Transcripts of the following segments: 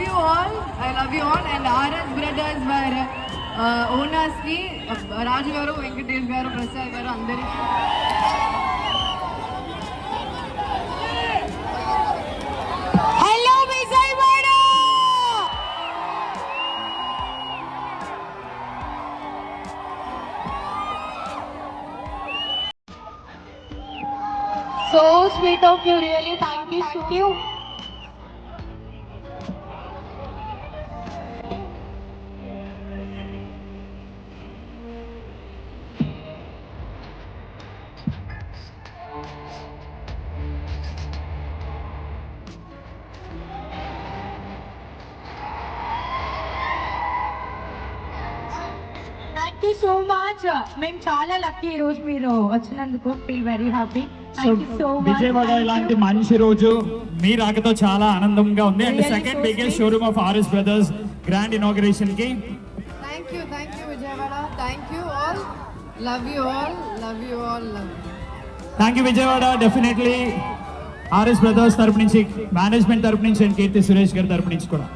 love you all. I love you all. And RS brothers were owners ki Raju garu, Venkatesh garu, Prasad garu andariki. Hello Vijayawada. So sweet of you, really. Thank you, Studio. Thank you so much. మేము చాలా lucky ఈ రోజు మీరు వచ్చినందుకు. Feel very happy. Thank you so much. Vijayawada ఇలాంటి మంచి రోజు మీ రాకతో చాలా ఆనందంగా ఉంది. And second biggest showroom of RS Brothers grand inauguration కి thank you Vijayawada. Thank you all. Love you all. Love you all. Love you. Thank you Vijayawada. Definitely RS Brothers తరపు నుంచి, మేనేజ్మెంట్ తరపు నుంచి అండ్ కీర్తి సురేష్ గారి తరపు నుంచి కూడా.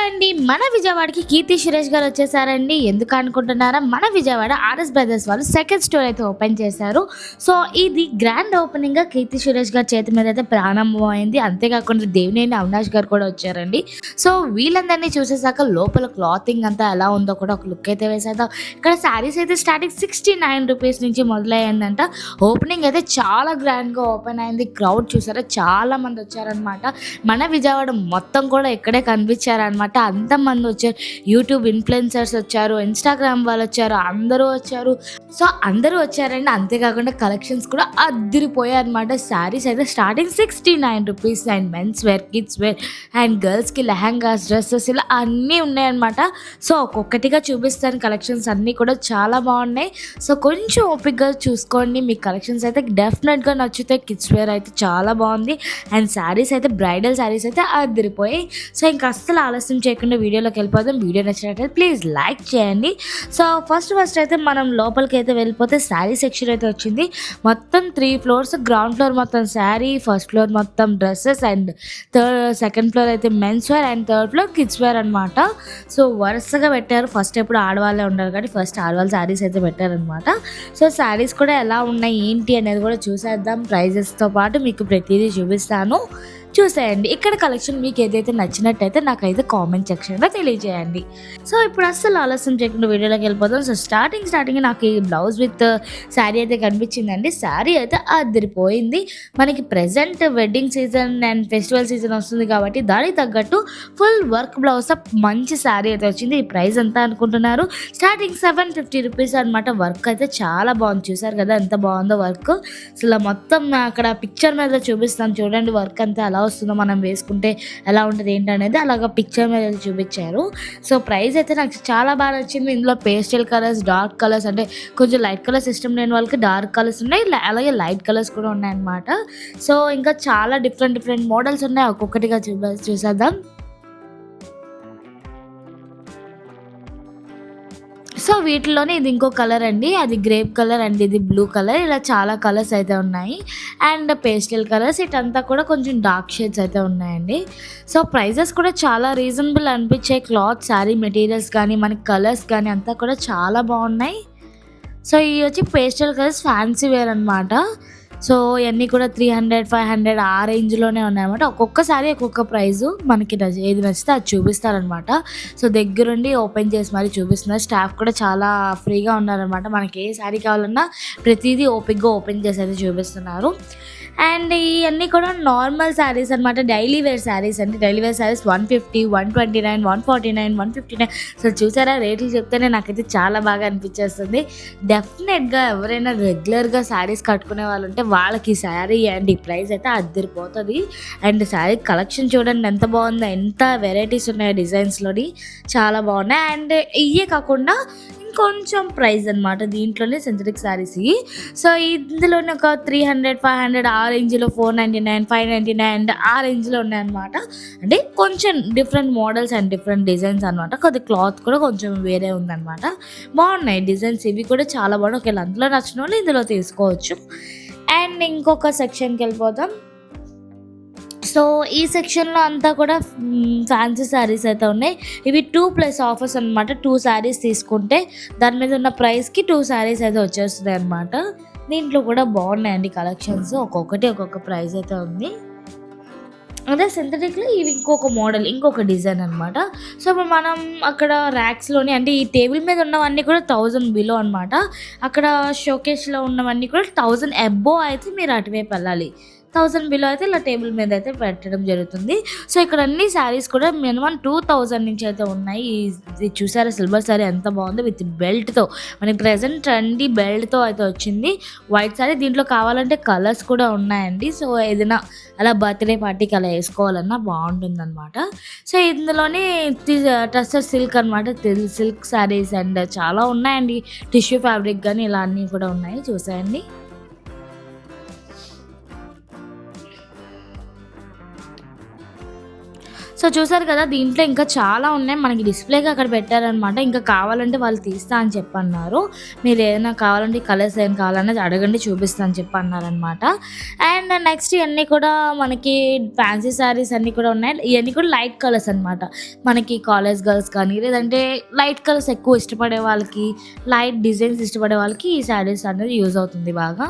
అండి మన విజయవాడకి కీర్తి సురేష్ గారు వచ్చేసారండి. ఎందుకు అనుకుంటున్నారా, మన విజయవాడ ఆర్ఎస్ బ్రదర్స్ వాళ్ళు సెకండ్ స్టోర్ అయితే ఓపెన్ చేశారు. సో ఇది గ్రాండ్ ఓపెనింగ్ గా కీర్తి సురేష్ గారి చేతి మీద అయితే ప్రారంభమైంది. అంతేకాకుండా దేవినేని అవినాష్ గారు కూడా వచ్చారండి. సో వీళ్ళందరినీ చూసేసాక లోపల క్లాతింగ్ అంతా ఎలా ఉందో కూడా ఒక లుక్ అయితే వేసేద్దాం. ఇక్కడ శారీస్ అయితే స్టార్టింగ్ 69 రూపీస్ నుంచి మొదలయ్యిందంట. ఓపెనింగ్ అయితే చాలా గ్రాండ్ గా ఓపెన్ అయింది. క్రౌడ్ చూసారా, చాలా మంది వచ్చారనమాట. మన విజయవాడ మొత్తం కూడా ఇక్కడే కనిపించారనమాట. అంతమంది వచ్చారు. యూట్యూబ్ ఇన్ఫ్లుయెన్సర్స్ వచ్చారు, ఇన్స్టాగ్రామ్ వాళ్ళు వచ్చారు, అందరూ వచ్చారు. సో అందరూ వచ్చారండి. అంతేకాకుండా కలెక్షన్స్ కూడా అదిరిపోయాయి అనమాట. శారీస్ అయితే starting 69 rupees and men's wear, kids wear and గర్ల్స్కి లెహంగాస్, డ్రెస్సెస్ ఇలా అన్నీ ఉన్నాయన్నమాట. సో ఒక్కొక్కటిగా చూపిస్తాను. కలెక్షన్స్ అన్నీ కూడా చాలా బాగున్నాయి. సో కొంచెం ఓపిక్గా చూసుకోండి. మీ కలెక్షన్స్ అయితే డెఫినెట్గా నచ్చుతాయి. కిడ్స్ వేర్ అయితే చాలా బాగుంది అండ్ శారీస్ అయితే బ్రైడల్ శారీస్ అయితే అదిరిపోయాయి. సో ఇంకా అస్సలు ఆలస్యం చేయకుండా వీడియోలోకి వెళ్ళిపోదాం. వీడియో నచ్చినట్లయితే ప్లీజ్ లైక్ చేయండి. సో ఫస్ట్ అయితే మనం లోపలికి అయితే వెళ్ళిపోతే శారీ సెక్షన్ అయితే వచ్చింది. మొత్తం 3 ఫ్లోర్స్. గ్రౌండ్ ఫ్లోర్ మొత్తం శారీ, ఫస్ట్ ఫ్లోర్ మొత్తం డ్రెస్సెస్ అండ్ సెకండ్ ఫ్లోర్ అయితే men's wear and third floor kids wear అనమాట. సో వరుసగా పెట్టారు. ఫస్ట్ ఎప్పుడు ఆడవాళ్ళే ఉండాలి కానీ ఫస్ట్ ఆడవాళ్ళ శారీస్ అయితే పెట్టారనమాట. సో శారీస్ కూడా ఎలా ఉన్నాయి ఏంటి అనేది కూడా చూసేద్దాం. ప్రైజెస్తో పాటు మీకు ప్రతిదీ చూపిస్తాను, చూసేయండి. ఇక్కడ కలెక్షన్ మీకు ఏదైతే నచ్చినట్టయితే నాకైతే కామెంట్ సెక్షన్లో తెలియజేయండి. సో ఇప్పుడు అస్సలు ఆలస్యం చేయకుండా వీడియోలోకి వెళ్ళిపోతాం. సో స్టార్టింగ్ నాకు ఈ బ్లౌజ్ విత్ శారీ అయితే కనిపించిందండి. శారీ అయితే అదిరిపోయింది. మనకి present wedding season and festival season వస్తుంది కాబట్టి దానికి తగ్గట్టు ఫుల్ వర్క్ బ్లౌజ్ మంచి శారీ అయితే వచ్చింది. ఈ ప్రైస్ ఎంత అనుకుంటున్నారు? స్టార్టింగ్ 750 రూపీస్ అనమాట. వర్క్ అయితే చాలా బాగుంది. చూసారు కదా ఎంత బాగుందో వర్క్. అసలు మొత్తం అక్కడ పిక్చర్ మీద చూపిస్తాను చూడండి. వర్క్ అంతా ఎలా వస్తుందో, మనం వేసుకుంటే ఎలా ఉంటుంది ఏంటనేది అలాగా పిక్చర్ మీద చూపించారు. సో ప్రైస్ అయితే నాకు చాలా బాగా నచ్చింది. ఇందులో పేస్టల్ కలర్స్, డార్క్ కలర్స్, అంటే కొంచెం లైట్ కలర్స్ ఇష్టం లేని వాళ్ళకి డార్క్ కలర్స్ ఉన్నాయి, అలాగే లైట్ కలర్స్ కూడా ఉన్నాయన్నమాట. సో ఇంకా చాలా డిఫరెంట్ మోడల్స్ ఉన్నాయి. ఒక్కొక్కటిగా చూసేద్దాం. సో వీటిలోనే ఇది ఇంకో కలర్ అండి, అది గ్రేప్ కలర్ అండ్ ఇది బ్లూ కలర్. ఇలా చాలా కలర్స్ అయితే ఉన్నాయి అండ్ పేస్టల్ కలర్స్. ఇటంతా కూడా కొంచెం డార్క్ షేడ్స్ అయితే ఉన్నాయండి. సో ప్రైజెస్ కూడా చాలా రీజనబుల్ అనిపించాయి. క్లాత్, శారీ మెటీరియల్స్ కానీ మనకి కలర్స్ కానీ అంతా కూడా చాలా బాగున్నాయి. సో ఇవి వచ్చి పేస్టల్ కలర్స్, ఫ్యాన్సీ వేర్ అనమాట. సో ఇవన్నీ కూడా 300, 500 ఆ రేంజ్లోనే ఉన్నాయన్నమాట. ఒక్కొక్కసారి ఒక్కొక్క ప్రైజు. మనకి ఏది నచ్చితే అది చూపిస్తారనమాట. సో దగ్గరుండి ఓపెన్ చేసి మరి చూపిస్తున్నారు. స్టాఫ్ కూడా చాలా ఫ్రీగా ఉన్నారనమాట. మనకి ఏ శారీ కావాలన్నా ప్రతిదీ ఓపిక్గా ఓపెన్ చేసి అయితే చూపిస్తున్నారు. అండ్ ఇవన్నీ కూడా నార్మల్ శారీస్ అనమాట. డైలీ వేర్ శారీస్ అండి. Daily wear saris 150, 129, 149, 159. సో చూసారా, రేట్లు చెప్తేనే నాకైతే చాలా బాగా అనిపించేస్తుంది. డెఫినెట్గా ఎవరైనా రెగ్యులర్గా శారీస్ కట్టుకునే వాళ్ళు ఉంటే వాళ్ళకి ఈ శారీ అండ్ ఈ ప్రైస్ అయితే అదిరిపోతుంది. అండ్ శారీ కలెక్షన్ చూడండి ఎంత బాగుందో, ఎంత వెరైటీస్ ఉన్నాయి డిజైన్స్లోని, చాలా బాగున్నాయి. అండ్ ఇవే కాకుండా కొంచెం ప్రైస్ అనమాట దీంట్లోనే సింథటిక్ శారీస్. సో ఇందులోనే ఒక 300, 500 ఆ రేంజ్లో, 499, 599 ఆ రేంజ్లో ఉన్నాయన్నమాట. అంటే కొంచెం different models and different designs అనమాట. కొద్ది క్లాత్ కూడా కొంచెం వేరే ఉందన్నమాట. బాగున్నాయి డిజైన్స్, ఇవి కూడా చాలా బాగున్నాయి. ఒకవేళ అందులో నచ్చిన వాళ్ళు ఇందులో తీసుకోవచ్చు. అండ్ ఇంకొక సెక్షన్కి వెళ్ళిపోతాం. సో ఈ సెక్షన్లో అంతా కూడా ఫ్యాన్సీ శారీస్ అయితే ఉన్నాయి. ఇవి 2+ ఆఫర్స్ అనమాట. 2 శారీస్ తీసుకుంటే దాని మీద ఉన్న ప్రైస్కి 2 శారీస్ అయితే వచ్చేస్తున్నాయి అనమాట. దీంట్లో కూడా బాగున్నాయండి కలెక్షన్స్. ఒక్కొక్కటి ఒక్కొక్క ప్రైస్ అయితే ఉంది. అదే సింథటిక్లో ఇవి ఇంకొక మోడల్, ఇంకొక డిజైన్ అనమాట. సో ఇప్పుడు మనం అక్కడ ర్యాక్స్లోని అంటే ఈ టేబుల్ మీద ఉన్నవన్నీ కూడా 1000 బిలో అనమాట. అక్కడ షోకేస్లో ఉన్నవన్నీ కూడా 1000 అబోవ్ అయితే మీరు అటువైపు వెళ్ళాలి. 1000 బిలో అయితే ఇలా టేబుల్ మీద అయితే పెట్టడం జరుగుతుంది. సో ఇక్కడ అన్ని శారీస్ కూడా మినిమం 2000 నుంచి అయితే ఉన్నాయి. ఇది చూసారా సిల్వర్ శారీ ఎంత బాగుందో విత్ బెల్ట్తో, మనకి ప్రెజెంట్ ట్రెండీ బెల్ట్తో అయితే వచ్చింది. వైట్ శారీ దీంట్లో కావాలంటే కలర్స్ కూడా ఉన్నాయండి. సో ఏదైనా అలా బర్త్డే పార్టీకి అలా వేసుకోవాలన్నా బాగుంటుంది అనమాట. సో ఇందులోనే టస్టర్ సిల్క్ అనమాట, సిల్క్ శారీస్ అండ్ చాలా ఉన్నాయండి. టిష్యూ ఫ్యాబ్రిక్ కానీ ఇలా అన్నీ కూడా ఉన్నాయి, చూసాయండి. సో చూసారు కదా, దీంట్లో ఇంకా చాలా ఉన్నాయి. మనకి డిస్ప్లేగా అక్కడ పెట్టారనమాట. ఇంకా కావాలంటే వాళ్ళు తీస్తా అని చెప్పన్నారు. మీరు ఏదైనా కావాలంటే కలర్స్ ఏమైనా కావాలన్నది అడగండి, చూపిస్తా అని చెప్పి అన్నారనమాట. అండ్ నెక్స్ట్ ఇవన్నీ కూడా మనకి ఫ్యాన్సీ శారీస్ అన్నీ కూడా ఉన్నాయి. ఇవన్నీ కూడా లైట్ కలర్స్ అనమాట. మనకి కాలేజ్ గర్ల్స్ కానీ లేదంటే లైట్ కలర్స్ ఎక్కువ ఇష్టపడే వాళ్ళకి, లైట్ డిజైన్స్ ఇష్టపడే వాళ్ళకి ఈ శారీస్ అనేది యూజ్ అవుతుంది బాగా.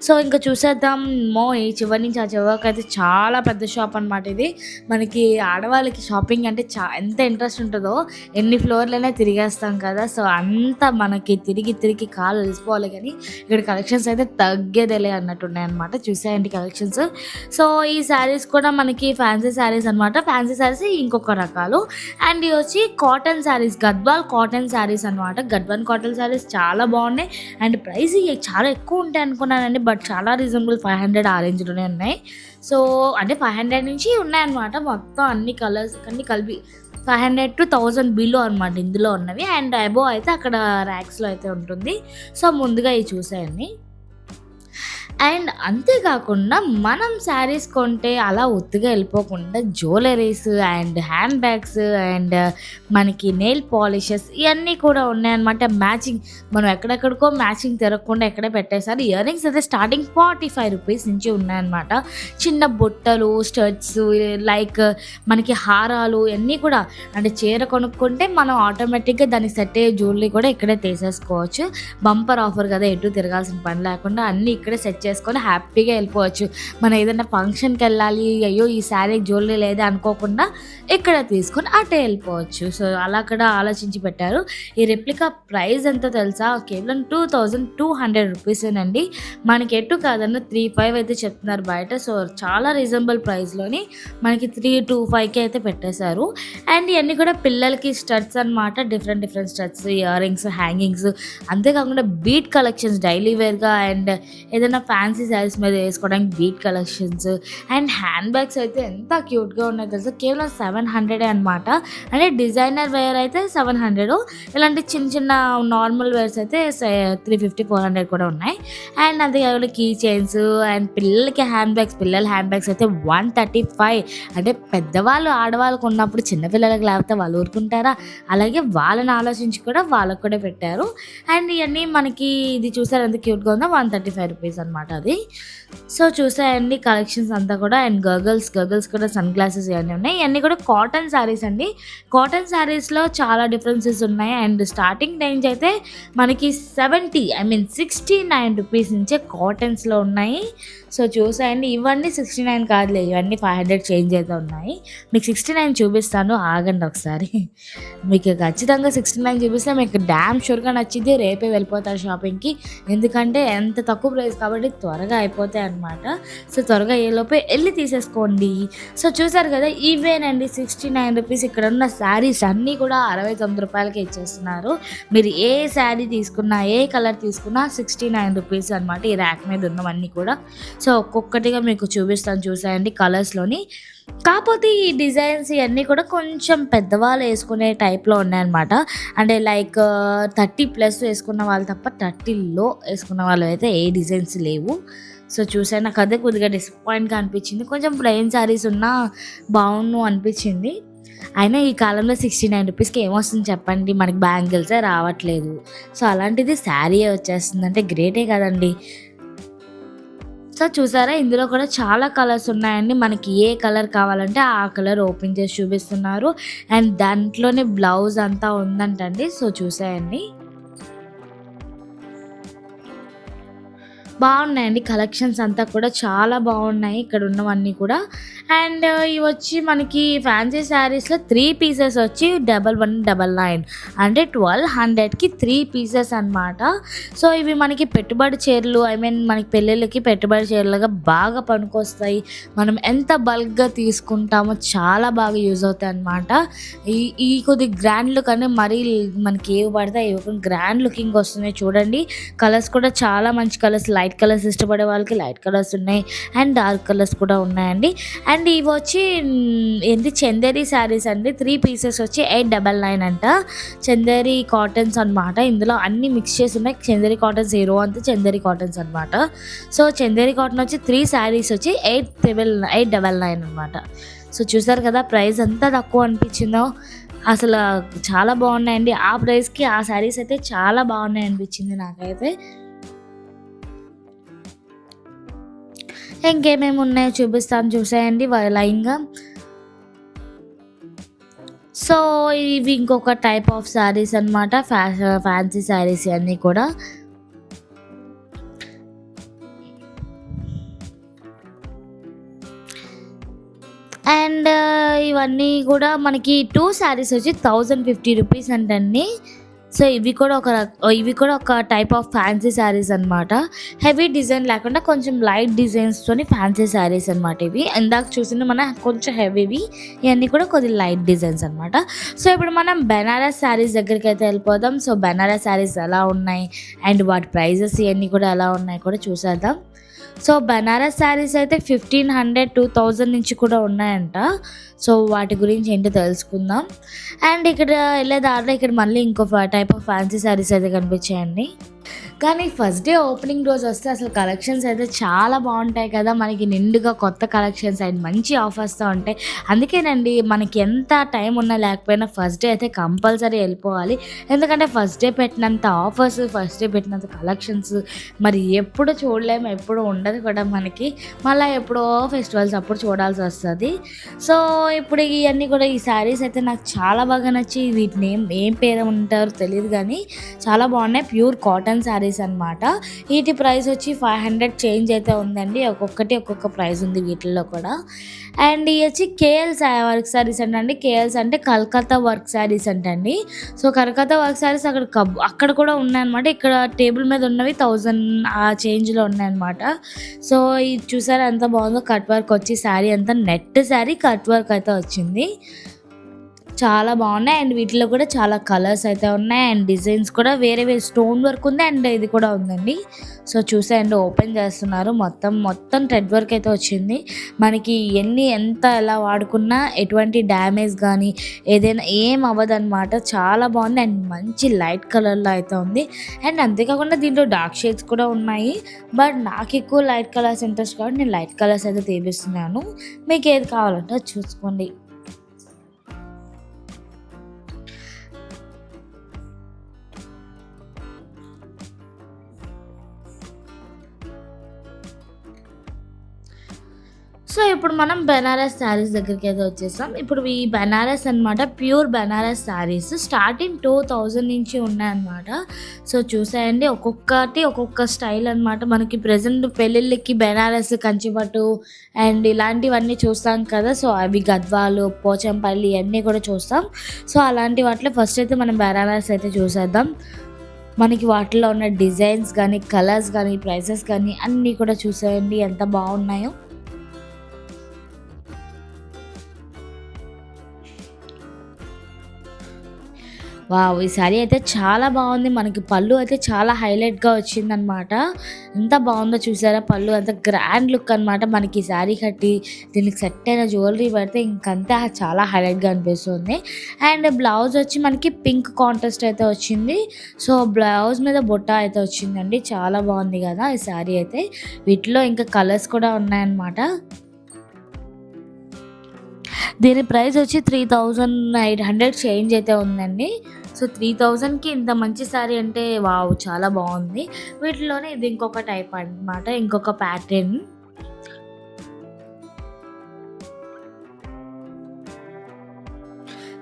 సో ఇంకా చూసేద్దాం. ఈ చివరి నుంచి ఆ చివరికి అయితే చాలా పెద్ద షాప్ అనమాట ఇది. మనకి ఆడవాళ్ళకి షాపింగ్ అంటే ఎంత ఇంట్రెస్ట్ ఉంటుందో, ఎన్ని ఫ్లోర్లైనా తిరిగేస్తాం కదా. సో అంతా మనకి తిరిగి కాలు వెలిసిపోవాలి, కానీ ఇక్కడ కలెక్షన్స్ అయితే తగ్గేదేలే అన్నట్టు ఉన్నాయన్నమాట. చూసాయండి కలెక్షన్స్. సో ఈ శారీస్ కూడా మనకి ఫ్యాన్సీ శారీస్ అనమాట. ఫ్యాన్సీ శారీస్ ఇంకొక రకాలు. అండ్ ఇవి వచ్చి కాటన్ శారీస్, గద్వాల్ కాటన్ శారీస్ అనమాట. గద్వాల్ కాటన్ శారీస్ చాలా బాగున్నాయి. అండ్ ప్రైస్ చాలా ఎక్కువ ఉంటాయి అనుకున్నానండి, బట్ చాలా రీజనబుల్. 500 ఆ రేంజ్లోనే ఉన్నాయి. సో అంటే 500 నుంచి ఉన్నాయన్నమాట. మొత్తం అన్ని కలర్స్ అన్ని కలిపి 500 to 1000 బిలో అనమాట ఇందులో ఉన్నవి. అండ్ అబోవ్ అయితే అక్కడ ర్యాక్స్లో అయితే ఉంటుంది. సో ముందుగా ఇవి చూసేయండి. అండ్ అంతేకాకుండా మనం శారీస్ కొంటే అలా ఒత్తుగా వెళ్ళిపోకుండా jewelleries and hand bags and మనకి నెయిల్ పాలిషెస్ ఇవన్నీ కూడా ఉన్నాయన్నమాట. మ్యాచింగ్ మనం ఎక్కడెక్కడికో మ్యాచింగ్ తిరగకుండా ఎక్కడే పెట్టేసారు. ఇయర్ రింగ్స్ అయితే స్టార్టింగ్ 45 రూపీస్ నుంచి ఉన్నాయన్నమాట. చిన్న బుట్టలు, స్టడ్స్, లైక్ మనకి హారాలు ఇవన్నీ కూడా. అంటే చీర కొనుక్కుంటే మనం ఆటోమేటిక్గా దానికి సెట్ అయ్యే జ్యువెలరీ కూడా ఇక్కడే తీసేసుకోవచ్చు. బంపర్ ఆఫర్ కదా, ఎటు తిరగాల్సిన పని లేకుండా అన్నీ ఇక్కడే సెట్ చేసుకొని హ్యాపీగా వెళ్ళిపోవచ్చు. మనం ఏదైనా ఫంక్షన్కి వెళ్ళాలి, అయ్యో ఈ శారీ జ్యువెలరీ లేదా అనుకోకుండా ఇక్కడ తీసుకొని అటే వెళ్ళిపోవచ్చు. సో అలా అక్కడ ఆలోచించి పెట్టారు. ఈ రెప్లికా ప్రైస్ ఎంతో తెలుసా, కేవలం 2200 రూపీసేనండి. మనకి ఎటు కాదన్న 35 అయితే చెప్తున్నారు బయట. సో చాలా రీజనబుల్ ప్రైస్లోని మనకి 325కి అయితే పెట్టేశారు. అండ్ ఇవన్నీ కూడా పిల్లలకి స్టడ్స్ అనమాట. Different studs, ear rings, hangings, అంతేకాకుండా బీట్ కలెక్షన్స్ డైలీ వేర్గా అండ్ ఏదైనా ఫ్యాన్సీ శారీస్ మీద వేసుకోవడానికి beat collections. And hand bags అయితే ఎంత క్యూట్గా ఉన్నాయి తెలుసా, కేవలం 700 అనమాట. అంటే డిజైనర్ వేర్ అయితే 700, ఇలాంటి చిన్న నార్మల్ వేర్స్ అయితే 350-400 కూడా ఉన్నాయి. అండ్ అంతేకాకుండా కీ చైన్స్ అండ్ పిల్లలకి హ్యాండ్ బ్యాగ్స్, పిల్లల హ్యాండ్ బ్యాగ్స్ అయితే 135. అంటే పెద్దవాళ్ళు ఆడవాళ్ళకు ఉన్నప్పుడు చిన్నపిల్లలకి లేకపోతే వాళ్ళు ఊరుకుంటారా, అలాగే వాళ్ళని ఆలోచించి కూడా వాళ్ళకు కూడా పెట్టారు. అండ్ ఇవన్నీ మనకి ఇది చూసారు ఎంత క్యూట్గా ఉందో, 135 రూపీస్ అనమాట అది. సో చూసాయండి కలెక్షన్స్ అంతా కూడా. అండ్ గర్గల్స్ కూడా సన్ గ్లాసెస్ ఇవన్నీ ఉన్నాయి. ఇవన్నీ కూడా కాటన్ శారీస్ అండి. కాటన్ శారీస్లో చాలా డిఫరెన్సెస్ ఉన్నాయి. అండ్ స్టార్టింగ్ రేంజ్ అయితే మనకి 69 రూపీస్ నుంచే కాటన్స్లో ఉన్నాయి. సో చూసాయండి, ఇవన్నీ 69 కాదులే, ఇవన్నీ 500 చేంజ్ అయితే ఉన్నాయి. మీకు 69 చూపిస్తాను, ఆగండి ఒకసారి. మీకు ఖచ్చితంగా 69 చూపిస్తే మీకు డ్యామ్ షూర్గా నచ్చింది, రేపే వెళ్ళిపోతారు షాపింగ్కి. ఎందుకంటే ఎంత తక్కువ ప్రైస్ కాబట్టి త్వరగా అయిపోతాయి అనమాట. సో త్వరగా ఏలోపే వెళ్ళి తీసేసుకోండి. సో చూసారు కదా, ఇవేనండి 69 రూపీస్. ఇక్కడ ఉన్న శారీస్ అన్నీ కూడా 69 రూపాయలకే ఇచ్చేస్తున్నారు. మీరు ఏ శారీ తీసుకున్నా, ఏ కలర్ తీసుకున్నా 69 రూపీస్ అనమాట. ఈ ర్యాక్ మీద ఉన్నవన్నీ కూడా. సో ఒక్కొక్కటిగా మీకు చూపిస్తాను, చూసాయండి కలర్స్లోని. కాకపోతే ఈ డిజైన్స్ ఇవన్నీ కూడా కొంచెం పెద్దవాళ్ళు వేసుకునే టైప్లో ఉన్నాయన్నమాట. అంటే లైక్ 30+ వేసుకున్న వాళ్ళు తప్ప 30లో వేసుకున్న వాళ్ళు అయితే ఏ డిజైన్స్ లేవు. సో చూసాను, నాకు అదే కొద్దిగా డిసప్పాయింట్గా అనిపించింది. కొంచెం ప్లెయిన్ శారీస్ ఉన్నా బాగుండు అనిపించింది. అయినా ఈ కాలంలో 69 రూపీస్కి ఏమొస్తుంది చెప్పండి, మనకి బ్యాంగిల్సే రావట్లేదు. సో అలాంటిది శారీ వచ్చేస్తుంది అంటే గ్రేటే కదండి. సో చూసారా ఇందులో కూడా చాలా కలర్స్ ఉన్నాయండి. మనకి ఏ కలర్ కావాలంటే ఆ కలర్ ఓపెన్ చేసి చూపిస్తున్నారు. అండ్ దాంట్లోనే బ్లౌజ్ అంతా ఉందంటండి. సో చూసేయండి, బాగున్నాయండి కలెక్షన్స్ అంతా కూడా చాలా బాగున్నాయి ఇక్కడ ఉన్నవన్నీ కూడా. అండ్ ఇవి వచ్చి మనకి ఫ్యాన్సీ శారీస్లో 3 పీసెస్ వచ్చి 1199 అంటే 1200కి 3 పీసెస్ అనమాట. సో ఇవి మనకి పెట్టుబడి చీరలు, మనకి పెళ్ళిళ్ళకి పెట్టుబడి చీరలుగా బాగా పనికొస్తాయి. మనం ఎంత బల్క్గా తీసుకుంటామో చాలా బాగా యూజ్ అవుతాయి అనమాట. ఈ కొద్ది గ్రాండ్ లుక్ అంటే మరీ మనకి ఏవి పడితే గ్రాండ్ లుకింగ్ వస్తున్నాయి చూడండి. కలర్స్ కూడా చాలా మంచి కలర్స్, లైట్ కలర్స్ ఇష్టపడే వాళ్ళకి లైట్ కలర్స్ ఉన్నాయి అండ్ డార్క్ కలర్స్ కూడా ఉన్నాయండి. అండ్ ఇవి వచ్చి చందేరి శారీస్ అండి. 3 పీసెస్ వచ్చి 899 అంట. చందేరి కాటన్స్ అనమాట. ఇందులో అన్ని మిక్స్ చేసి ఉన్నాయి. చందేరి కాటన్స్ హీరో అంతా చందేరి కాటన్స్ అనమాట. సో చందేరి కాటన్ వచ్చి 3 శారీస్ వచ్చి 899 అనమాట. సో చూసారు కదా ప్రైస్ ఎంత తక్కువ అనిపించిందో. అసలు చాలా బాగున్నాయండి. ఆ ప్రైస్కి ఆ శారీస్ అయితే చాలా బాగున్నాయి అనిపించింది నాకైతే. ఇంకేమేమి ఉన్నాయో చూపిస్తాను చూసేయండి లైన్గా. సో ఇవి ఇంకొక టైప్ ఆఫ్ శారీస్ అనమాట, ఫ్యాన్సీ శారీస్ అన్నీ కూడా. అండ్ ఇవన్నీ కూడా మనకి 2 శారీస్ వచ్చి 1050 రూపీస్ అంటండి. సో ఇవి కూడా ఒక టైప్ ఆఫ్ ఫ్యాన్సీ శారీస్ అనమాట. హెవీ డిజైన్ లేకుండా కొంచెం లైట్ డిజైన్స్తోని ఫ్యాన్సీ శారీస్ అనమాట ఇవి. ఇందాక చూసిన మన కొంచెం హెవీవి, ఇవన్నీ కూడా కొద్ది లైట్ డిజైన్స్ అనమాట. సో ఇప్పుడు మనం బెనారస్ శారీస్ దగ్గరికి అయితే వెళ్ళిపోదాం. సో బెనారస్ శారీస్ ఎలా ఉన్నాయి అండ్ వాటి ప్రైజెస్ ఇవన్నీ కూడా ఎలా ఉన్నాయి కూడా చూసేద్దాం. సో బెనారస్ శారీస్ అయితే 1500, 2000 నుంచి కూడా ఉన్నాయంట. సో వాటి గురించి ఏంటో తెలుసుకుందాం. అండ్ ఇక్కడ వెళ్ళే దారిలో ఇక్కడ మళ్ళీ ఇంకో టైప్ ఆఫ్ ఫ్యాన్సీ శారీస్ అయితే కనిపించాయండి. కానీ ఫస్ట్ డే ఓపెనింగ్ రోజు వస్తే అసలు కలెక్షన్స్ అయితే చాలా బాగుంటాయి కదా, మనకి నిండుగా కొత్త కలెక్షన్స్ అండ్ మంచి ఆఫర్స్తో ఉంటాయి. అందుకేనండి మనకి ఎంత టైం ఉన్నా లేకపోయినా ఫస్ట్ డే అయితే కంపల్సరీ వెళ్ళిపోవాలి. ఎందుకంటే ఫస్ట్ డే పెట్టినంత ఆఫర్స్, ఫస్ట్ డే పెట్టినంత కలెక్షన్స్ మరి ఎప్పుడు చూడలేము, ఎప్పుడు ఉండదు కూడా మనకి. మళ్ళీ ఎప్పుడో ఫెస్టివల్స్ అప్పుడు చూడాల్సి వస్తుంది. సో ఇప్పుడు ఇవన్నీ కూడా ఈ శారీస్ అయితే నాకు చాలా బాగా నచ్చి, వీటిని ఏం పేరు ఉంటారో తెలియదు కానీ చాలా బాగున్నాయి. ప్యూర్ కాటన్ శారీస్ అనమాట. వీటి ప్రైస్ వచ్చి 500 చేంజ్ అయితే ఉందండి. ఒక్కొక్క ప్రైస్ ఉంది వీటిల్లో కూడా. అండ్ ఇవి వచ్చి కేఎల్ వర్క్ శారీస్ అంటండి. కేఎల్స్ అంటే కలకత్తా వర్క్ శారీస్ అంటండి. సో కలకత్తా వర్క్ శారీస్ అక్కడ కూడా ఉన్నాయన్నమాట. ఇక్కడ టేబుల్ మీద ఉన్నవి 1000 ఆ చేంజ్లో ఉన్నాయన్నమాట. సో ఇది చూసారా ఎంత బాగుందో. కట్ వర్క్ వచ్చి శారీ అంతా నెట్ శారీ కట్ వర్క్ అయితే వచ్చింది. చాలా బాగున్నాయి. అండ్ వీటిలో కూడా చాలా కలర్స్ అయితే ఉన్నాయి అండ్ డిజైన్స్ కూడా వేరే స్టోన్ వర్క్ ఉంది అండ్ ఇది కూడా ఉందండి. సో చూసేయండి, ఓపెన్ చేస్తున్నారు. మొత్తం థ్రెడ్ వర్క్ అయితే వచ్చింది. మనకి ఎంత ఎలా వాడుకున్నా ఎటువంటి డ్యామేజ్ కానీ ఏదైనా ఏం అవ్వదన్నమాట. చాలా బాగుంది అండ్ మంచి లైట్ కలర్లో అయితే ఉంది. అండ్ అంతేకాకుండా దీంట్లో డార్క్ షేడ్స్ కూడా ఉన్నాయి. బట్ నాకు ఎక్కువ లైట్ కలర్స్ ఇంట్రెస్ట్ కాబట్టి నేను లైట్ కలర్స్ అయితే తీపిస్తున్నాను. మీకు ఏది కావాలంటే చూసుకోండి. సో ఇప్పుడు మనం బెనారస్ శారీస్ దగ్గరికి అయితే వచ్చేసాం. ఇప్పుడు ఈ బెనారస్ అనమాట, ప్యూర్ బెనారస్ శారీస్ స్టార్టింగ్ 2000 నుంచి ఉన్నాయన్నమాట. సో చూసాయండి, ఒక్కొక్క స్టైల్ అనమాట. మనకి ప్రజెంట్ పెళ్ళిళ్ళకి బెనారస్, కంచిపట్టు అండ్ ఇలాంటివన్నీ చూస్తాం కదా. సో అవి గద్వాలు, పోచంపల్లి అన్నీ కూడా చూస్తాం. సో అలాంటి వాటిలో ఫస్ట్ అయితే మనం బెనారస్ అయితే చూసేద్దాం. మనకి వాటిలో ఉన్న డిజైన్స్ కానీ, కలర్స్ కానీ, ప్రైసెస్ కానీ అన్నీ కూడా చూసేయండి ఎంత బాగున్నాయో. వావ్, ఈ శారీ అయితే చాలా బాగుంది. మనకి పళ్ళు అయితే చాలా హైలైట్గా వచ్చిందనమాట. ఎంత బాగుందో చూసారా. పళ్ళు అంత గ్రాండ్ లుక్ అనమాట. మనకి ఈ శారీ కట్టి దీనికి సెట్ అయిన జ్యువెలరీ పెడితే ఇంకంతా చాలా హైలైట్గా అనిపిస్తుంది. అండ్ బ్లౌజ్ వచ్చి మనకి పింక్ కాంట్రాస్ట్ అయితే వచ్చింది. సో బ్లౌజ్ మీద బొట్ట అయితే వచ్చిందండి. చాలా బాగుంది కదా ఈ శారీ అయితే. వీటిలో ఇంకా కలర్స్ కూడా ఉన్నాయన్నమాట. దీని ప్రైస్ వచ్చి 3800 చేంజ్ అయితే ఉందండి. సో 3000కి ఇంత మంచి శారీ అంటే వావ్, చాలా బాగుంది. వీటిలోనే ఇది ఇంకొక టైప్ అన్నమాట, ఇంకొక ప్యాటర్న్.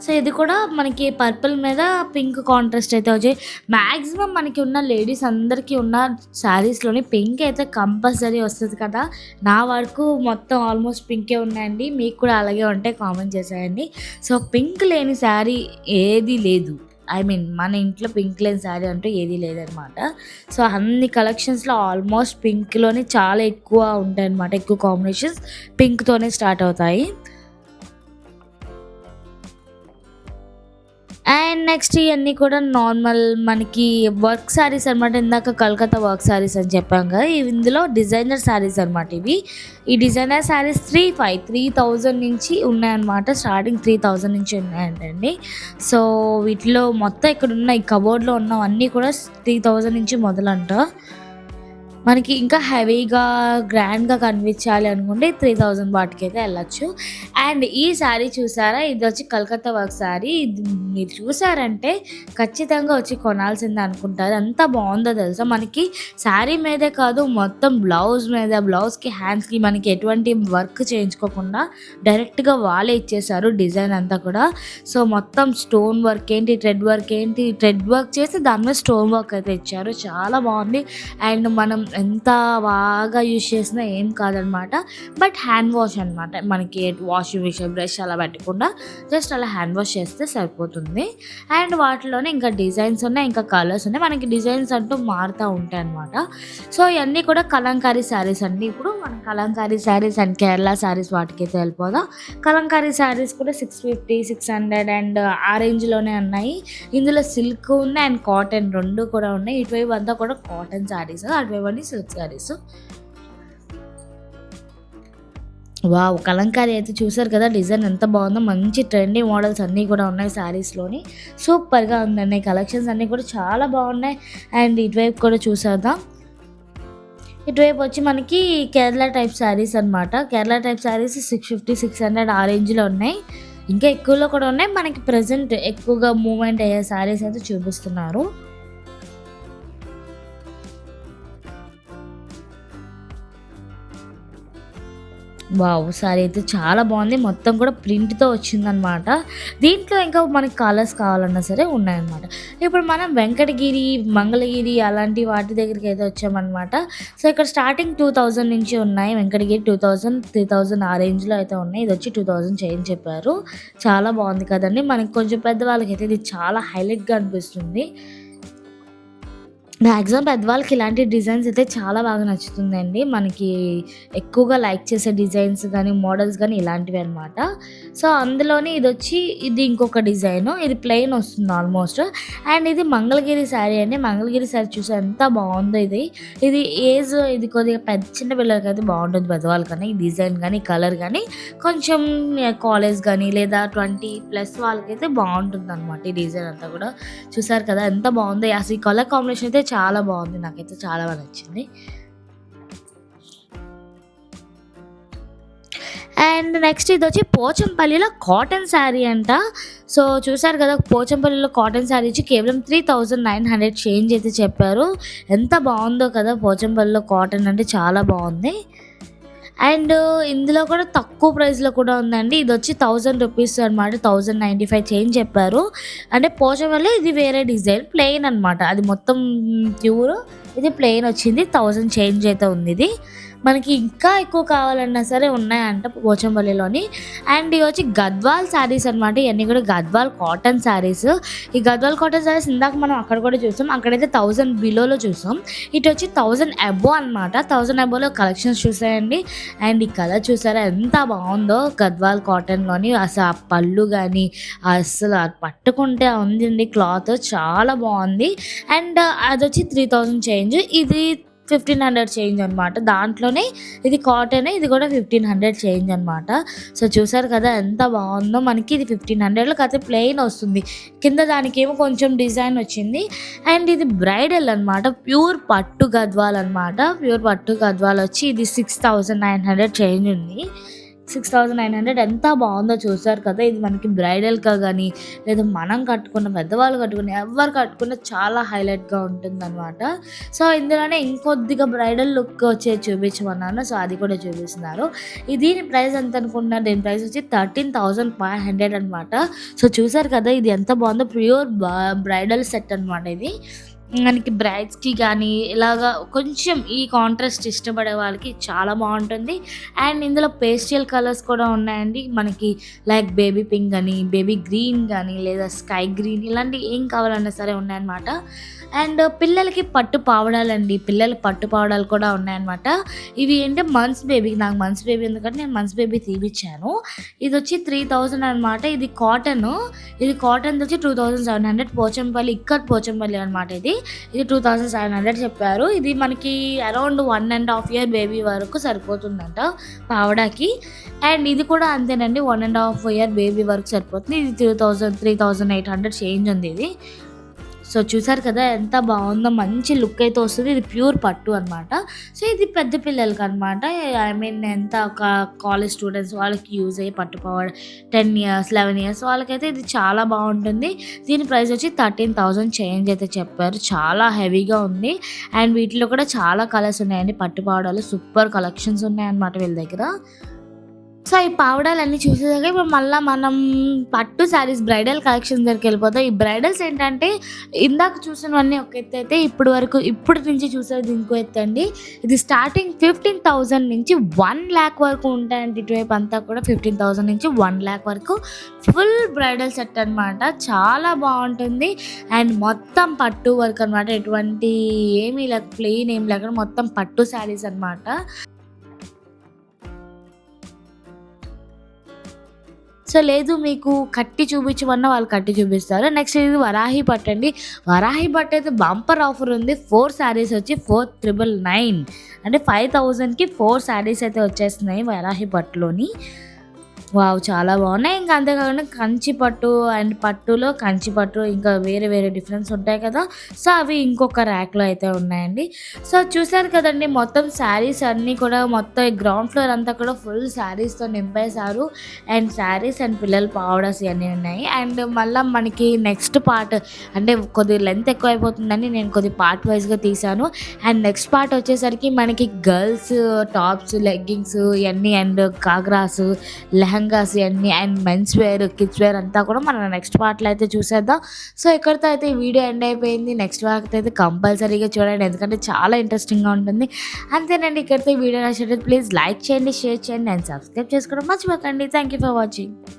సో ఇది కూడా మనకి పర్పుల్ మీద పింక్ కాంట్రాస్ట్ అయితే వచ్చాయి. మ్యాక్సిమం మనకి ఉన్న లేడీస్ అందరికీ ఉన్న శారీస్లోని పింక్ అయితే కంపల్సరీ వస్తుంది కదా. నా వరకు మొత్తం ఆల్మోస్ట్ పింకే ఉన్నాయండి, మీకు కూడా అలాగే ఉంటే కామెంట్ చేసేయండి. సో పింక్ లేని శారీ ఏది లేదు, ఐ మీన్ మన ఇంట్లో పింక్ లేని శారీ అంటూ ఏదీ లేదనమాట. సో అన్ని కలెక్షన్స్లో ఆల్మోస్ట్ పింక్లోనే చాలా ఎక్కువ ఉంటాయి అనమాట, ఎక్కువ కాంబినేషన్స్ పింక్తోనే స్టార్ట్ అవుతాయి. అండ్ నెక్స్ట్ ఇవన్నీ కూడా నార్మల్ మనకి వర్క్ శారీస్ అనమాట. ఇందాక కలకత్తా వర్క్ శారీస్ అని చెప్పాం కదా, ఇందులో డిజైనర్ శారీస్ అనమాట ఇవి. ఈ డిజైనర్ శారీస్ 3000 నుంచి ఉన్నాయన్నమాట, స్టార్టింగ్ 3000 నుంచి ఉన్నాయంటండి. సో వీటిలో మొత్తం ఇక్కడ ఉన్న ఈ కబోర్డ్లో ఉన్నవన్నీ కూడా 3000 నుంచి మొదలంట. మనకి ఇంకా హెవీగా గ్రాండ్గా కనిపించాలి అనుకుంటే 3000 వాటికి అయితే వెళ్ళచ్చు. అండ్ ఈ శారీ చూసారా, ఇది వచ్చి కలకత్తా వర్క్ శారీ. ఇది మీరు చూసారంటే ఖచ్చితంగా వచ్చి కొనాల్సిందే అనుకుంటారు, ఎంత బాగుందో తెలుసా. మనకి శారీ మీదే కాదు, మొత్తం బ్లౌజ్ మీద, బ్లౌజ్కి హ్యాండ్స్కి మనకి ఎటువంటి వర్క్ చేయించుకోకుండా డైరెక్ట్గా వాళ్ళే ఇచ్చేసారు డిజైన్ అంతా కూడా. సో మొత్తం స్టోన్ వర్క్ ఏంటి, థ్రెడ్ వర్క్ ఏంటి, థ్రెడ్ వర్క్ చేసి దాని మీద స్టోన్ వర్క్ అయితే ఇచ్చారు, చాలా బాగుంది. అండ్ మనం ఎంత బాగా యూజ్ చేసినా ఏం కాదనమాట, బట్ హ్యాండ్ వాష్ అనమాట. మనకి వాషింగ్ మిషన్ బ్రష్ అలా పెట్టకుండా జస్ట్ అలా హ్యాండ్ వాష్ చేస్తే సరిపోతుంది. అండ్ వాటిలోనే ఇంకా డిజైన్స్ ఉన్నాయి, ఇంకా కలర్స్ ఉన్నాయి, మనకి డిజైన్స్ అంటూ మారుతూ ఉంటాయి అనమాట. సో ఇవన్నీ కూడా కలంకారీ శారీస్ అండి. ఇప్పుడు మనం కలంకారీ శారీస్ అండ్ కేరళ శారీస్ వాటికైతే వెళ్ళిపోదాం. కలంకారీ శారీస్ కూడా 650, 600 అండ్ ఆ రేంజ్లోనే ఉన్నాయి. ఇందులో సిల్క్ ఉన్నాయి అండ్ కాటన్ రెండు కూడా ఉన్నాయి. ఇటువైపు అంతా కూడా కాటన్ శారీస్, అటువైపు అన్ని సిల్క్ శారీస్. వావ్, కలంకారీ అయితే చూసారు కదా, డిజైన్ ఎంత బాగుందో, మంచి ట్రెండీ మోడల్స్ అన్నీ కూడా ఉన్నాయి శారీస్లోని. సూపర్గా ఉందండి, కలెక్షన్స్ అన్నీ కూడా చాలా బాగున్నాయి. అండ్ ఇటువైపు కూడా చూసేద్దాం. ఇటువైపు వచ్చి మనకి కేరళ టైప్ శారీస్ అనమాట. కేరళ టైప్ శారీస్ 650, 600 ఆ రేంజ్లో ఉన్నాయి, ఇంకా ఎక్కువలో కూడా ఉన్నాయి. మనకి ప్రజెంట్ ఎక్కువగా మూవ్మెంట్ అయ్యే శారీస్ అయితే చూపిస్తున్నారు. వావ్, సారీ అయితే చాలా బాగుంది, మొత్తం కూడా ప్రింట్తో వచ్చిందనమాట. దీంట్లో ఇంకా మనకి కలర్స్ కావాలన్నా సరే ఉన్నాయన్నమాట. ఇప్పుడు మనం వెంకటగిరి, మంగళగిరి అలాంటి వాటి దగ్గరికి అయితే వచ్చామన్నమాట. సో ఇక్కడ స్టార్టింగ్ 2000 నుంచి ఉన్నాయి. వెంకటగిరి 2000, 3000 ఆ రేంజ్లో అయితే ఉన్నాయి. ఇది వచ్చి 2000 చేంజ్ చెప్పారు. చాలా బాగుంది కదండి, మనకి కొంచెం పెద్దవాళ్ళకి అయితే ఇది చాలా హైలైట్గా అనిపిస్తుంది. మ్యాక్సిమం పెద్దవాళ్ళకి ఇలాంటి డిజైన్స్ అయితే చాలా బాగా నచ్చుతుందండి. మనకి ఎక్కువగా లైక్ చేసే డిజైన్స్ కానీ మోడల్స్ కానీ ఇలాంటివి అనమాట. సో అందులోని ఇది ఇంకొక డిజైన్, ఇది ప్లెయిన్ వస్తుంది ఆల్మోస్ట్. అండ్ ఇది మంగళగిరి శారీ అండి. మంగళగిరి శారీ చూసి ఎంత బాగుందో. ఇది ఏజ్ ఇది కొద్దిగా చిన్న పిల్లలకి అయితే బాగుంటుంది, పెద్దవాళ్ళకన్నా. ఈ డిజైన్ కానీ కలర్ కానీ కొంచెం కాలేజ్ కానీ లేదా 20+ వాళ్ళకైతే బాగుంటుంది అనమాట. ఈ డిజైన్ అంతా కూడా చూసారు కదా ఎంత బాగుందో. అసలు ఈ కలర్ కాంబినేషన్ అయితే చాలా బాగుంది, నాకైతే చాలా బాగా నచ్చింది. అండ్ నెక్స్ట్ ఇది వచ్చి పోచంపల్లిలో కాటన్ శారీ అంట. సో చూసారు కదా, పోచంపల్లిలో కాటన్ శారీ వచ్చి కేవలం 3900 చేంజ్ అయితే చెప్పారు. ఎంత బాగుందో కదా, పోచంపల్లిలో కాటన్ అంటే చాలా బాగుంది. అండ్ ఇందులో కూడా తక్కువ ప్రైస్లో కూడా ఉందండి. ఇది వచ్చి 1000 రూపీస్ అనమాట, 1095 చేంజ్ చెప్పారు. అంటే పోచంపల్లి ఇది వేరే డిజైన్, ప్లెయిన్ అనమాట. అది మొత్తం ప్యూర్, ఇది ప్లెయిన్ వచ్చింది. 1000 చేంజ్ అయితే ఉంది. ఇది మనకి ఇంకా ఎక్కువ కావాలన్నా సరే ఉన్నాయంట పోచంపల్లిలోని. అండ్ ఇవి వచ్చి గద్వాల్ శారీస్ అనమాట. ఇవన్నీ కూడా గద్వాల్ కాటన్ శారీస్. ఈ గద్వాల్ కాటన్ శారీస్ ఇందాక మనం అక్కడ కూడా చూసాం, అక్కడైతే 1000 బిలోలో చూసాం. ఇటు వచ్చి 1000 అబో అనమాట. 1000 అబోలో కలెక్షన్స్ చూసాయండి. అండ్ ఈ కలర్ చూసారా ఎంత బాగుందో గద్వాల్ కాటన్లోని. అసలు ఆ పళ్ళు కానీ అసలు పట్టుకుంటే ఉందండి, క్లాత్ చాలా బాగుంది. అండ్ అది వచ్చి 3000 చేంజ్, ఇది 1500 చేంజ్ అనమాట. దాంట్లోనే ఇది కాటన్, ఇది కూడా 1500 చేంజ్ అనమాట. సో చూసారు కదా ఎంత బాగుందో. మనకి ఇది 1500లో కాకపోతే ప్లెయిన్ వస్తుంది, కింద దానికేమో కొంచెం డిజైన్ వచ్చింది. అండ్ ఇది బ్రైడల్ అనమాట, ప్యూర్ పట్టు గద్వాల్ అనమాట. ప్యూర్ పట్టు గద్వాల్ వచ్చి ఇది 6900 చేంజ్ ఉంది. 6,900 ఎంత బాగుందో చూసారు కదా. ఇది మనకి బ్రైడల్గా కానీ లేదా మనం కట్టుకున్న పెద్దవాళ్ళు కట్టుకున్న ఎవరు కట్టుకున్న చాలా హైలైట్గా ఉంటుందన్నమాట. సో ఇందులోనే ఇంకొద్దిగా బ్రైడల్ లుక్ వచ్చేది చూపించమన్నాను. సో అది కూడా చూపిస్తున్నారు. దీని ప్రైస్ ఎంత అనుకుంటున్నారు? దీని ప్రైస్ వచ్చి 13,500 అనమాట. సో చూసారు కదా ఇది ఎంత బాగుందో. ప్యూర్ బ్రైడల్ సెట్ అనమాట ఇది. మనకి బ్రైడ్స్కి కానీ ఇలాగా కొంచెం ఈ కాంట్రాస్ట్ ఇష్టపడే వాళ్ళకి చాలా బాగుంటుంది. అండ్ ఇందులో పేస్టల్ కలర్స్ కూడా ఉన్నాయండి. మనకి లైక్ బేబీ పింక్ కానీ బేబీ గ్రీన్ కానీ లేదా స్కై గ్రీన్ ఇలాంటి ఏం కావాలన్నా సరే ఉన్నాయన్నమాట. అండ్ పిల్లలకి పట్టు పావడాలండి, పిల్లల పట్టు పావడాలు కూడా ఉన్నాయన్నమాట. ఇవి ఏంటంటే మంత్స్ బేబీ, నాకు మంత్స్ బేబీ ఎందుకంటే నేను మంత్స్ బేబీ తీపిచ్చాను. ఇది వచ్చి 3,000 అనమాట. ఇది కాటన్ వచ్చి 2,700 పోచంపల్లి, ఇక్కడ పోచంపల్లి అనమాట. ఇది 2,700 చెప్పారు. ఇది మనకి అరౌండ్ 1.5 year బేబీ వరకు సరిపోతుందంట పావడాకి. అండ్ ఇది కూడా అంతేనండి, 1.5 year బేబీ వరకు సరిపోతుంది. ఇది 3,800 చేంజ్ ఉంది ఇది. సో చూసారు కదా ఎంత బాగుందో, మంచి లుక్ అయితే వస్తుంది. ఇది ప్యూర్ పట్టు అనమాట. సో ఇది పెద్ద పిల్లలకి అనమాట. ఐ మీన్ ఎంత ఒక కాలేజ్ స్టూడెంట్స్ వాళ్ళకి యూజ్ అయ్యే పట్టు పవర్ 10 years 11 years వాళ్ళకైతే ఇది చాలా బాగుంటుంది. దీని ప్రైస్ వచ్చి 13,000 చేంజ్ అయితే చెప్పారు. చాలా హెవీగా ఉంది. అండ్ వీటిలో కూడా చాలా కలర్స్ ఉన్నాయండి. పట్టు పావడాలు సూపర్ కలెక్షన్స్ ఉన్నాయన్నమాట వీళ్ళ దగ్గర. సో ఈ పావడాలన్నీ చూసేదాకా ఇప్పుడు మళ్ళీ మనం పట్టు శారీస్ బ్రైడల్ కలెక్షన్ దగ్గరికి వెళ్ళిపోతాం. ఈ బ్రైడల్స్ ఏంటంటే ఇందాక చూసినవన్నీ ఒక ఎత్తు అయితే ఇప్పటి నుంచి చూసేది ఇంకో ఎత్తు అండి. ఇది స్టార్టింగ్ 15,000 నుంచి 1 lakh వరకు ఉంటాయండి. ఇటువైపు అంతా కూడా 15,000 నుంచి 1 lakh వరకు ఫుల్ బ్రైడల్ సెట్ అనమాట. చాలా బాగుంటుంది. అండ్ మొత్తం పట్టు వర్క్ అనమాట. ఎటువంటి ఏమీ లేక ప్లెయిన్ ఏం లేకుండా మొత్తం పట్టు శారీస్ అనమాట. సో లేదు మీకు కట్టి చూపించమన్నా వాళ్ళు కట్టి చూపిస్తారు. నెక్స్ట్ ఇది వరాహి పట్టు అండి. వరాహి పట్టు అయితే బంపర్ ఆఫర్ ఉంది. 4 శారీస్ వచ్చి 4,999 అంటే 5,000కి 4 శారీస్ అయితే వచ్చేస్తున్నాయి వరాహి పట్టులోని. వావ్ చాలా బాగున్నాయి. ఇంకా అంతేకాకుండా కంచి పట్టు అండ్ పట్టులో కంచి పట్టు ఇంకా వేరే వేరే డిఫరెన్స్ ఉంటాయి కదా. సో అవి ఇంకొక ర్యాక్లో అయితే ఉన్నాయండి. సో చూసారు కదండి మొత్తం శారీస్ అన్నీ కూడా మొత్తం గ్రౌండ్ ఫ్లోర్ అంతా కూడా ఫుల్ శారీస్తో నింపేశారు. అండ్ శారీస్ అండ్ పిల్లల పావడాస్ ఇవన్నీ ఉన్నాయి. అండ్ మళ్ళీ మనకి నెక్స్ట్ పార్ట్ అంటే కొద్దిగా లెంత్ ఎక్కువ అయిపోతుందని నేను కొద్ది పార్ట్ వైజ్గా తీసాను. అండ్ నెక్స్ట్ పార్ట్ వచ్చేసరికి మనకి గర్ల్స్ టాప్స్ లెగ్గింగ్స్ ఇవన్నీ అండ్ కాగ్రాస్ లెహంగాస్ ఇవన్నీ and men's wear kids wear అంతా కూడా మనం నెక్స్ట్ పార్ట్లో అయితే చూసేద్దాం. సో ఇక్కడితో అయితే ఈ వీడియో ఎండ్ అయిపోయింది. నెక్స్ట్ పార్ట్ అయితే కంపల్సరీగా చూడండి ఎందుకంటే చాలా ఇంట్రెస్టింగ్గా ఉంటుంది. అంతేనండి, ఇక్కడితో ఈ వీడియో నచ్చినట్లయితే ప్లీజ్ లైక్ చేయండి, షేర్ చేయండి అండ్ సబ్స్క్రైబ్ చేసుకోవడం మర్చిపోకండి. Thank you for watching.